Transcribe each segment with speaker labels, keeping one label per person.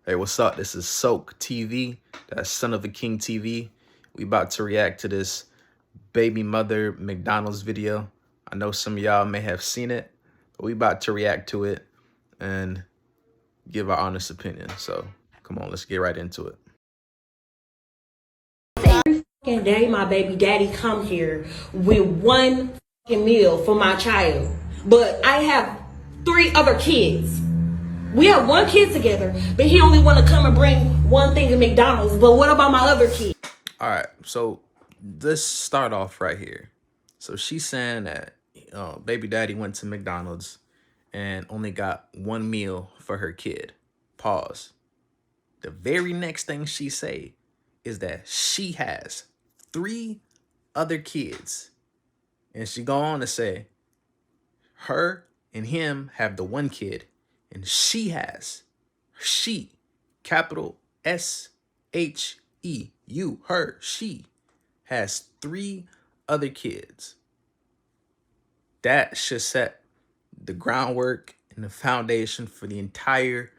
Speaker 1: Hey, what's up? This is S.O.A.K TV. That's Son of a King TV. We about to react to this baby mother McDonald's video. I know some of y'all may have seen it, but we about to react to it and give our honest opinion. So come on, let's get right into it.
Speaker 2: Every fucking day my baby daddy come here with one fucking meal for my child. But I have 3 other kids. We have 1 kid together, but he only want to come and bring one thing to McDonald's. But what about my other kid?
Speaker 1: All right, so let's start off right here. So she's saying that baby daddy went to McDonald's and only got 1 meal for her kid. Pause. The very next thing she say is that she has 3 other kids. And she go on to say her and him have the 1 kid. And she, capital S-H-E-U, she has 3 other kids. That should set the groundwork and the foundation for the entire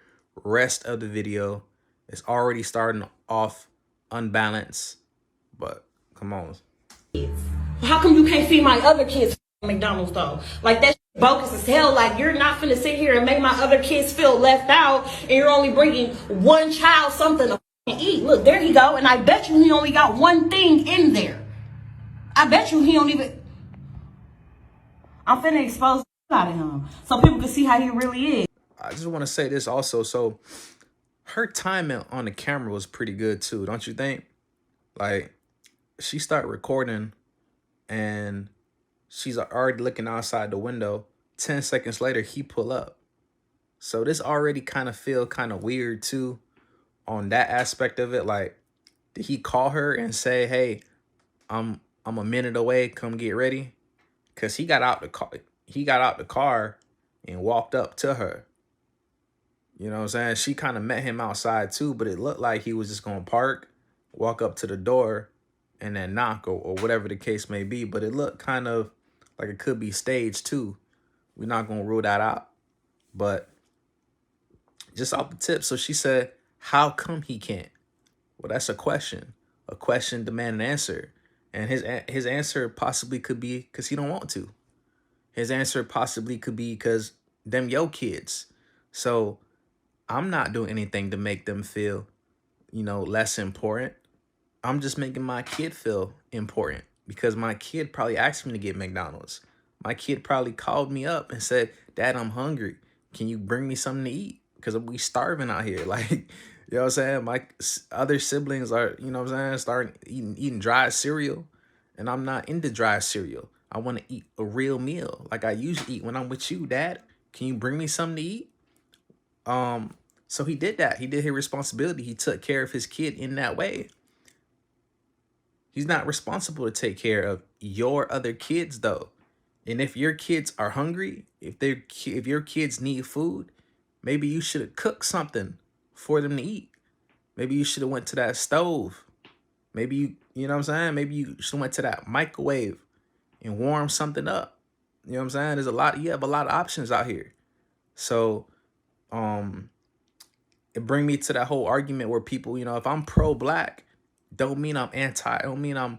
Speaker 1: rest of the video. It's already starting off unbalanced, but come on.
Speaker 2: How come you can't feed my other kids McDonald's though? Like that's bogus as hell. Like you're not finna sit here and make my other kids feel left out, and you're only bringing one child something to eat. Look, there he go, and I bet you he only got 1 thing in there. I bet you he don't even. I'm finna expose out of him so people can see how he really is.
Speaker 1: I just want to say this also. So her timing on the camera was pretty good too, don't you think? Like she started recording and she's already looking outside the window. 10 seconds later, he pull up. So this already kind of feel kind of weird too on that aspect of it. Like, did he call her and say, hey, I'm a minute away, come get ready? Because he got out the car. He got out the car and walked up to her. You know what I'm saying? She kind of met him outside too, but it looked like he was just going to park, walk up to the door, and then knock or whatever the case may be. But it looked kind of like it could be staged too. We're not going to rule that out. But just off the tip. So she said, how come he can't? Well, that's a question. A question demand an answer. And his answer possibly could be because he don't want to. His answer possibly could be because them yo kids. So I'm not doing anything to make them feel, less important. I'm just making my kid feel important because my kid probably asked me to get McDonald's. My kid probably called me up and said, Dad, I'm hungry. Can you bring me something to eat? Because we starving out here. Like, you know what I'm saying? My other siblings are, starting eating dry cereal. And I'm not into dry cereal. I want to eat a real meal like I usually eat when I'm with you, Dad. Can you bring me something to eat? So he did that. He did his responsibility. He took care of his kid in that way. He's not responsible to take care of your other kids, though. And if your kids are hungry, if your kids need food, maybe you should have cooked something for them to eat. Maybe you should have went to that stove. Maybe you know what I'm saying? Maybe you should have went to that microwave and warmed something up. You know what I'm saying? You have a lot of options out here. So, it bring me to that whole argument where people, if I'm pro-black, don't mean I'm don't mean I'm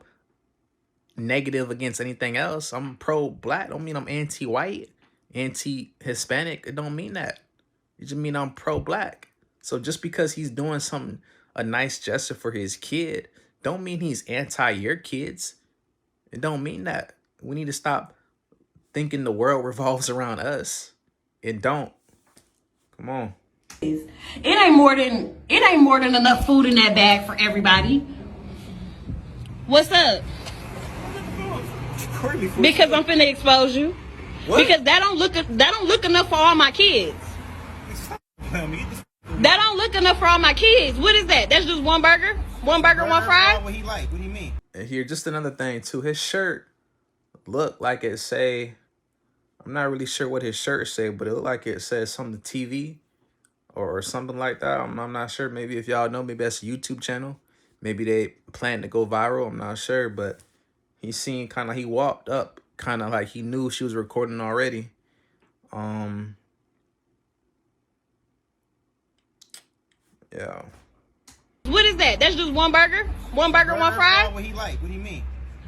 Speaker 1: negative against anything else. I'm pro-black, don't mean I'm anti-white, anti-Hispanic. It don't mean that. It just mean I'm pro-black. So just because he's doing a nice gesture for his kid, don't mean he's anti your kids. It don't mean that. We need to stop thinking the world revolves around us. It don't. Come on.
Speaker 2: It ain't more than enough food in that bag for everybody. What's up? Because I'm finna expose you. What? Because that don't look enough for all my kids. That don't look enough for all my kids. What is that? That's just 1 burger? 1 burger, 1 fry?
Speaker 3: What he like? What do you mean?
Speaker 1: And here, just another thing too. His shirt looked like it say, I'm not really sure what his shirt say, but it looked like it says something TV or something like that. I'm not sure. Maybe if y'all know, maybe that's a YouTube channel. Maybe they plan to go viral. I'm not sure, but he walked up kind of like he knew she was recording already. Yeah.
Speaker 2: What is that? That's just one burger? One burger, one fry?
Speaker 3: What he like? What do you mean?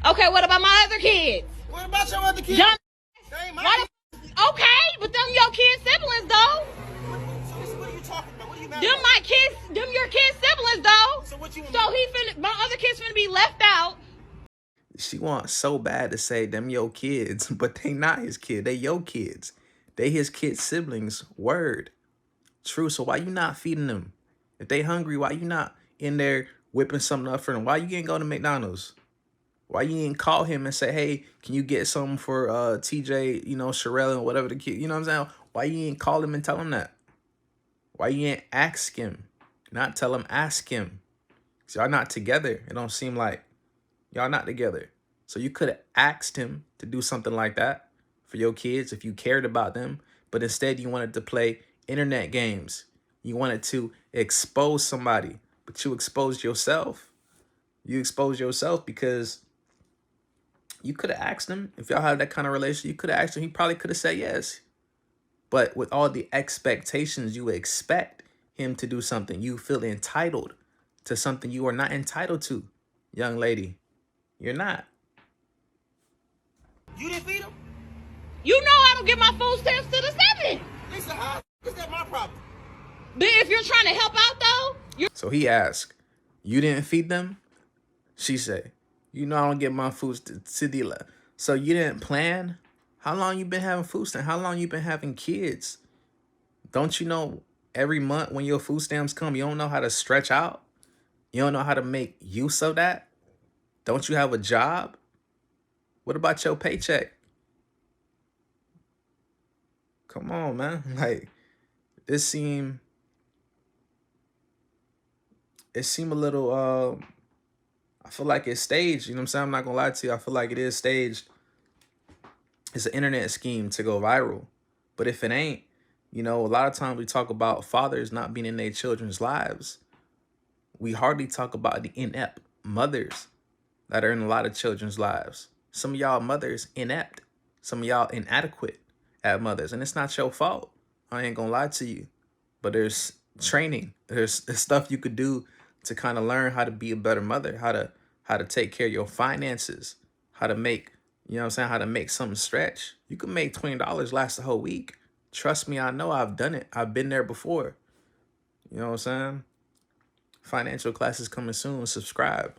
Speaker 2: Okay, what about my other kids?
Speaker 3: What about your other kids?
Speaker 2: Dumb.
Speaker 3: They ain't my
Speaker 2: Why okay, but them your kids' siblings though.
Speaker 3: So what are you talking about? What are you mad
Speaker 2: Them
Speaker 3: about?
Speaker 2: my kids, them your kids' siblings though.
Speaker 3: So what you?
Speaker 2: So he finna, my other kids finna be left out.
Speaker 1: She wants so bad to say them your kids, but they not his kid. They your kids. They his kids' siblings. Word. True. So why you not feeding them? If they hungry, why you not in there whipping something up for them? Why you ain't go to McDonald's? Why you ain't call him and say, hey, can you get something for TJ, you know, Sherelle and whatever the kid, you know what I'm saying? Why you ain't call him and tell him that? Why you ain't ask him? Not tell him, ask him. So y'all not together. It don't seem like y'all not together. So you could have asked him to do something like that for your kids if you cared about them. But instead you wanted to play internet games. You wanted to expose somebody, but you exposed yourself. You exposed yourself because you could have asked him. If y'all have that kind of relationship, you could have asked him. He probably could have said yes. But with all the expectations, you expect him to do something. You feel entitled to something you are not entitled to, young lady. You're not.
Speaker 3: You didn't feed him?
Speaker 2: You know I don't get my food stamps to the 7.
Speaker 3: Lisa, how is that my problem?
Speaker 2: But if you're trying to help out though, you're
Speaker 1: So he asked, you didn't feed them? She said, you know I don't get my food to the. So you didn't plan? How long you been having food stamps? How long you been having kids? Don't you know every month when your food stamps come, you don't know how to stretch out? You don't know how to make use of that? Don't you have a job? What about your paycheck? Come on, man. Like, it seemed a little, I feel like it's staged. You know what I'm saying? I'm not gonna lie to you. I feel like it is staged. It's an internet scheme to go viral. But if it ain't, you know, a lot of times we talk about fathers not being in their children's lives. We hardly talk about the inept mothers that are in a lot of children's lives. Some of y'all mothers inept. Some of y'all inadequate at mothers. And it's not your fault. I ain't gonna lie to you. But there's training. There's stuff you could do to kind of learn how to be a better mother, how to take care of your finances, how to make, you know what I'm saying, how to make something stretch. You can make $20 last the whole week. Trust me, I know I've done it. I've been there before. You know what I'm saying? Financial classes coming soon. Subscribe.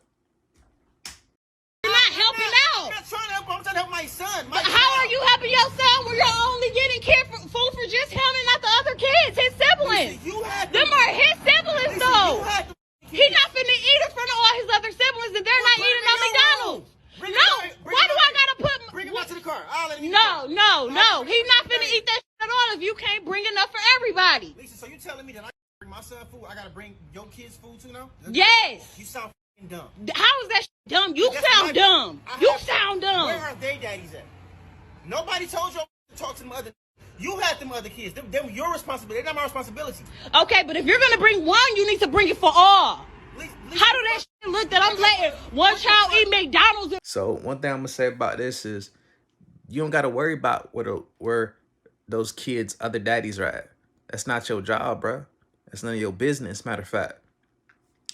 Speaker 2: not helping out.
Speaker 3: I'm not trying to help him. I'm trying to help my son.
Speaker 2: But how are you helping your son when you're only getting food for just him and not the other kids, his siblings?
Speaker 3: Lisa, you had
Speaker 2: Them are his siblings
Speaker 3: Lisa,
Speaker 2: though.
Speaker 3: you had the
Speaker 2: He not finna eat in front of all his other siblings and they're not eating on McDonald's. No, why do I gotta put...
Speaker 3: Bring him out to the car. I'll let him eat
Speaker 2: No. He's not finna eat that shit at all if you can't bring enough for everybody.
Speaker 3: Lisa, so you telling me that I gotta bring my son food? I gotta bring your kids food too now?
Speaker 2: Yes.
Speaker 3: You sound f***ing dumb.
Speaker 2: How is that shit dumb? You
Speaker 3: That's
Speaker 2: sound
Speaker 3: my-
Speaker 2: dumb.
Speaker 3: I
Speaker 2: You
Speaker 3: have-
Speaker 2: sound dumb.
Speaker 3: Where are they daddies at? Nobody told you to talk to them other. You had them other kids. Them your responsibility. They're not my responsibility.
Speaker 2: Okay, but if you're gonna bring one, you need to bring it for all.
Speaker 3: Lisa,
Speaker 2: How do that shit look that I'm letting one child eat McDonald's?
Speaker 1: So one thing I'm gonna say about this is you don't gotta worry about where those kids' other daddies are at. That's not your job, bro. That's none of your business, matter of fact.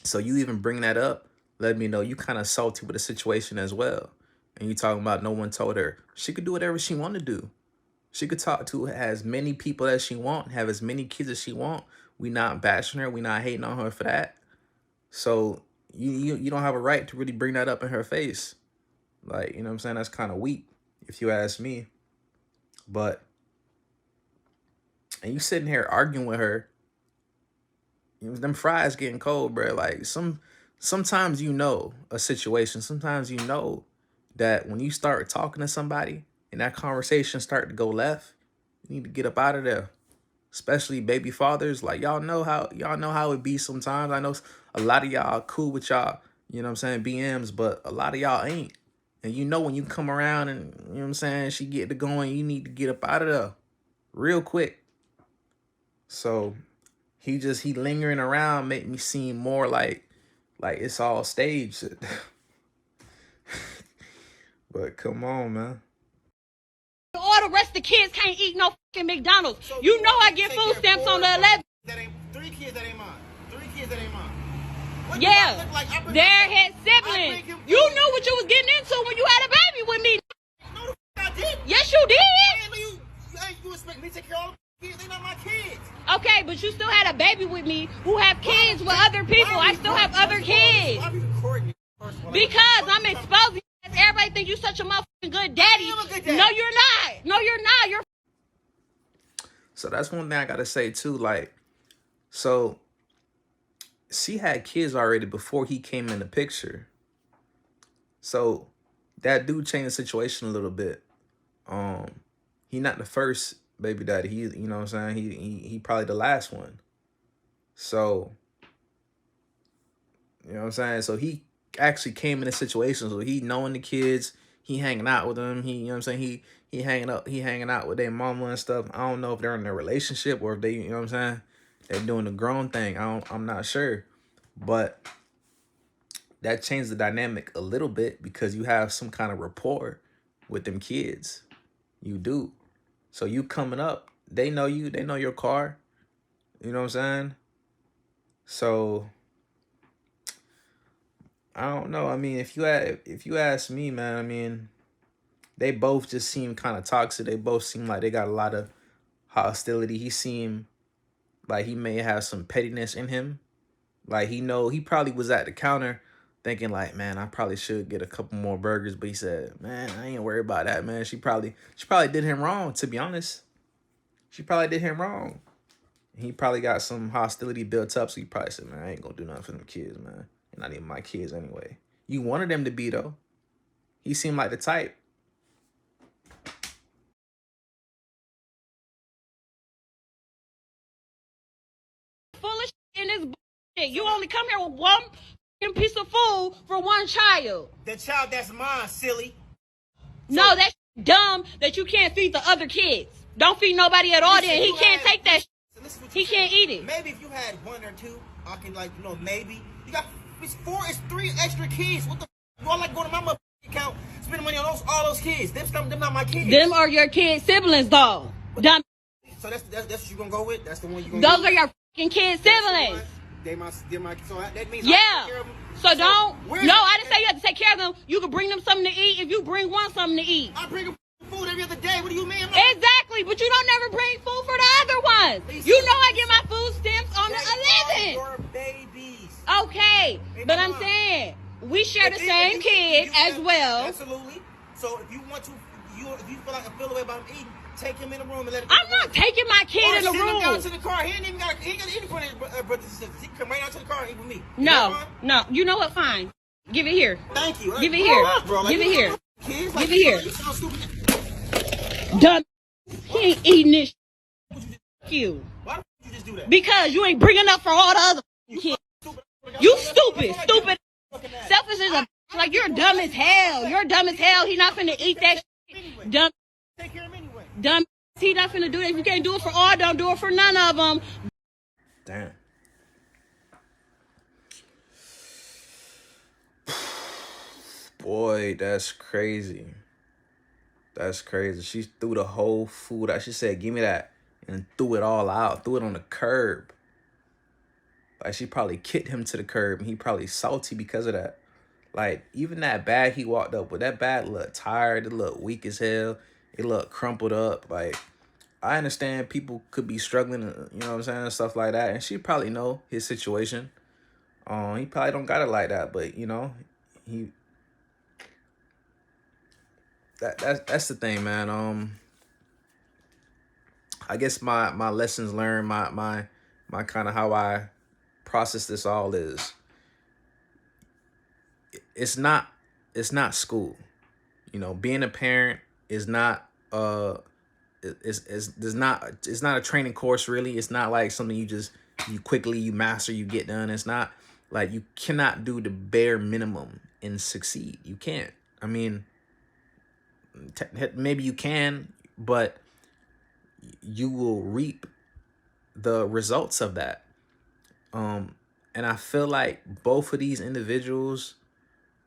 Speaker 1: So you even bring that up, let me know you kind of salty with the situation as well. And you talking about no one told her. She could do whatever she want to do. She could talk to as many people as she want, have as many kids as she want. We not bashing her. We not hating on her for that. So you don't have a right to really bring that up in her face. Like, you know what I'm saying? That's kind of weak, if you ask me. But, and you sitting here arguing with her, you know, them fries getting cold, bro. Like, sometimes you know a situation. Sometimes you know that when you start talking to somebody and that conversation start to go left, you need to get up out of there. Especially baby fathers. Like, y'all know how it be sometimes. I know a lot of y'all cool with y'all, you know what I'm saying, BMs, but a lot of y'all ain't. And you know when you come around and, you know what I'm saying, she get to going, you need to get up out of there real quick. So he lingering around make me seem more like it's all staged. But come on, man.
Speaker 2: All the rest of the kids can't eat no fucking McDonald's.
Speaker 3: So
Speaker 2: you know I get
Speaker 3: take
Speaker 2: food
Speaker 3: care of
Speaker 2: stamps on the
Speaker 3: 4
Speaker 2: 11th.
Speaker 3: That ain't 3 kids that ain't mine. 3 kids that ain't mine. What do I
Speaker 2: Yeah,
Speaker 3: look like?
Speaker 2: they're his siblings. You knew what you was getting into when you had a baby with me.
Speaker 3: No, the I did.
Speaker 2: Yes, you did.
Speaker 3: You expect me to take care of all the kids? They're not my kids.
Speaker 2: Okay, but you still had a baby with me who have kids with other people. I still have other kids.
Speaker 3: Why are you recording me?
Speaker 2: Because I'm exposing you. Everybody think you such a motherfucking good daddy.
Speaker 3: I am a good daddy.
Speaker 2: No, you're not. No, you're not. You're.
Speaker 1: So that's one thing I gotta say too. Like, so she had kids already before he came in the picture. So that dude changed the situation a little bit. He not the first baby daddy. He, you know what I'm saying? He probably the last one. So, you know what I'm saying? So he actually came in a situation, so he knowing the kids, he hanging out with them. He, you know what I'm saying? He hanging out with their mama and stuff. I don't know if they're in a relationship or if they, you know what I'm saying, they're doing the grown thing. I'm not sure. But that changed the dynamic a little bit because you have some kind of rapport with them kids. You do. So you coming up, they know you, they know your car. You know what I'm saying? So I don't know. I mean, if you ask me, man, I mean, they both just seem kind of toxic. They both seem like they got a lot of hostility. He seemed like he may have some pettiness in him. Like he probably was at the counter thinking like, man, I probably should get a couple more burgers. But he said, man, I ain't worried about that, man. She probably did him wrong, to be honest. She probably did him wrong. He probably got some hostility built up. So he probably said, man, I ain't gonna do nothing for them kids, man. They're not even my kids anyway. You wanted them to be, though. He seemed like the type.
Speaker 2: Full of shit in this bullshit. You only come here with one piece of food for one child.
Speaker 3: The child that's mine, silly.
Speaker 2: No, that's dumb that you can't feed the other kids. Don't feed nobody at all.
Speaker 3: Listen,
Speaker 2: Then he
Speaker 3: you
Speaker 2: can't
Speaker 3: had-
Speaker 2: take that.
Speaker 3: Listen what
Speaker 2: He
Speaker 3: you said.
Speaker 2: can't eat it.
Speaker 3: Maybe if you had 1 or 2, I can maybe. You got it's 3 extra kids. What the? You all like going to my motherfucking account, spending money on all those kids. Them not my kids.
Speaker 2: Them are your kids' siblings, though. Dumb.
Speaker 3: So that's what you gonna go with. That's the one you gonna.
Speaker 2: Those
Speaker 3: go
Speaker 2: are your fucking kids' siblings.
Speaker 3: They my. So that means
Speaker 2: Yeah.
Speaker 3: I take care of them.
Speaker 2: So don't.
Speaker 3: where's
Speaker 2: No,
Speaker 3: the-
Speaker 2: I didn't say you have to take care of them. You can bring them something to eat if you bring one something to eat.
Speaker 3: I bring them food every other day. What do you mean?
Speaker 2: Exactly, but you don't never bring food for the other ones. You know I get my food stamps on the
Speaker 3: They
Speaker 2: 11th.
Speaker 3: are your babies.
Speaker 2: Okay, but I'm saying we share the same kid as well.
Speaker 3: Absolutely. So if you want to, if you feel the way about him eating, take him in the room and let him.
Speaker 2: I'm not taking my kid in the
Speaker 3: Send him down
Speaker 2: room.
Speaker 3: to the car. He ain't even got. He ain't got to eat in front of his brothers and sisters. He can come right out to the car and eat with me.
Speaker 2: No. You know what? Fine. Give it here.
Speaker 3: Thank you.
Speaker 2: Give it here.
Speaker 3: Bro.
Speaker 2: Give it here.
Speaker 3: Kids,
Speaker 2: Give it here.
Speaker 3: You sound stupid.
Speaker 2: Dumb. He ain't eating this. You.
Speaker 3: Why the you just do that?
Speaker 2: Because you ain't bringing up for all the other kids. You stupid. Selfish as a like you're dumb as hell. You're dumb as hell. He not finna eat that shit. Dumb.
Speaker 3: Take care of him anyway.
Speaker 2: Dumb. He not finna do that. If you can't do it for all, don't do it for none of them.
Speaker 1: Damn. Boy, that's crazy. That's crazy. She threw the whole food out. She said, give me that. And threw it all out. Threw it on the curb. Like, she probably kicked him to the curb. And he probably salty because of that. Like, even that bag he walked up with, that bag looked tired. It looked weak as hell. It looked crumpled up. Like, I understand people could be struggling, you know what I'm saying, stuff like that. And she probably know his situation. He probably don't got it like that. But, you know, that's the thing, man. I guess my lessons learned, my kind of how I process this all is it's not school. You know, being a parent is not it's not a training course really. It's not like something you quickly master, you get done. It's not like you cannot do the bare minimum and succeed. You can't. I mean, maybe you can, but you will reap the results of that. And I feel like both of these individuals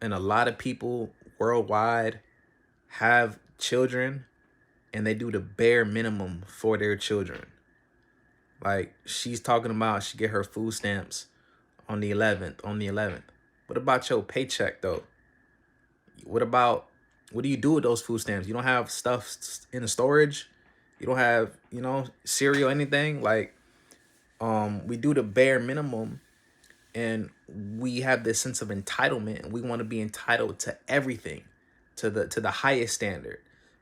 Speaker 1: and a lot of people worldwide have children and they do the bare minimum for their children. Like she's talking about she get her food stamps on the 11th, on the 11th. What about your paycheck though? What do you do with those food stamps? You don't have stuff in the storage. You don't have, cereal, anything. Like, we do the bare minimum, and we have this sense of entitlement, and we want to be entitled to everything, to the highest standard.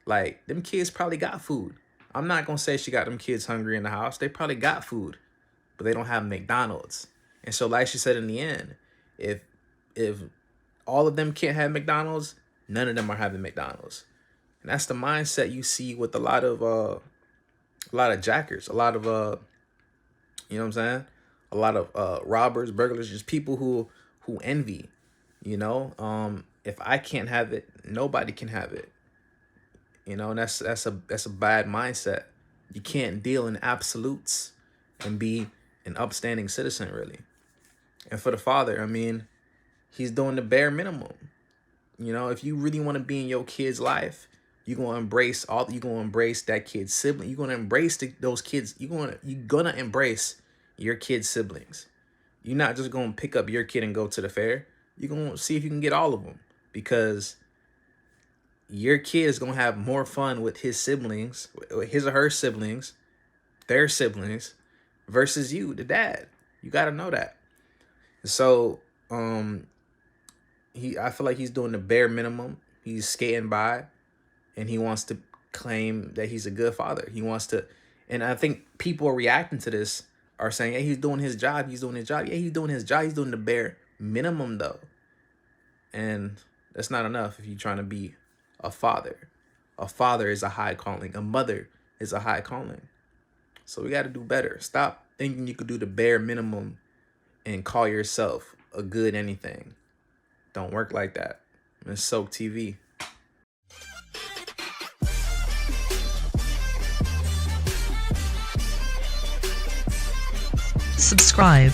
Speaker 1: Like, them kids probably got food. I'm not gonna say she got them kids hungry in the house. They probably got food, but they don't have McDonald's. And so, like she said in the end, if all of them can't have McDonald's, none of them are having McDonald's. And that's the mindset you see with a lot of jackers, a lot of you know what I'm saying? A lot of robbers, burglars, just people who envy, if I can't have it, nobody can have it. And that's a bad mindset. You can't deal in absolutes and be an upstanding citizen, really. And for the father, I mean, he's doing the bare minimum. If you really want to be in your kid's life, you're gonna embrace that kid's sibling. You're gonna embrace those kids. You're gonna embrace your kid's siblings. You're not just gonna pick up your kid and go to the fair. You're gonna see if you can get all of them, because your kid is gonna have more fun with his siblings, his or her siblings, their siblings, versus you, the dad. You gotta know that. So, I feel like he's doing the bare minimum. He's skating by, and he wants to claim that he's a good father. He wants to, and I think people are reacting to this are saying, hey, he's doing his job. He's doing his job. Yeah, he's doing his job. He's doing the bare minimum, though. And that's not enough if you're trying to be a father. A father is a high calling. A mother is a high calling. So we got to do better. Stop thinking you could do the bare minimum and call yourself a good anything. Don't work like that. It's S.O.A.K TV.
Speaker 4: Subscribe.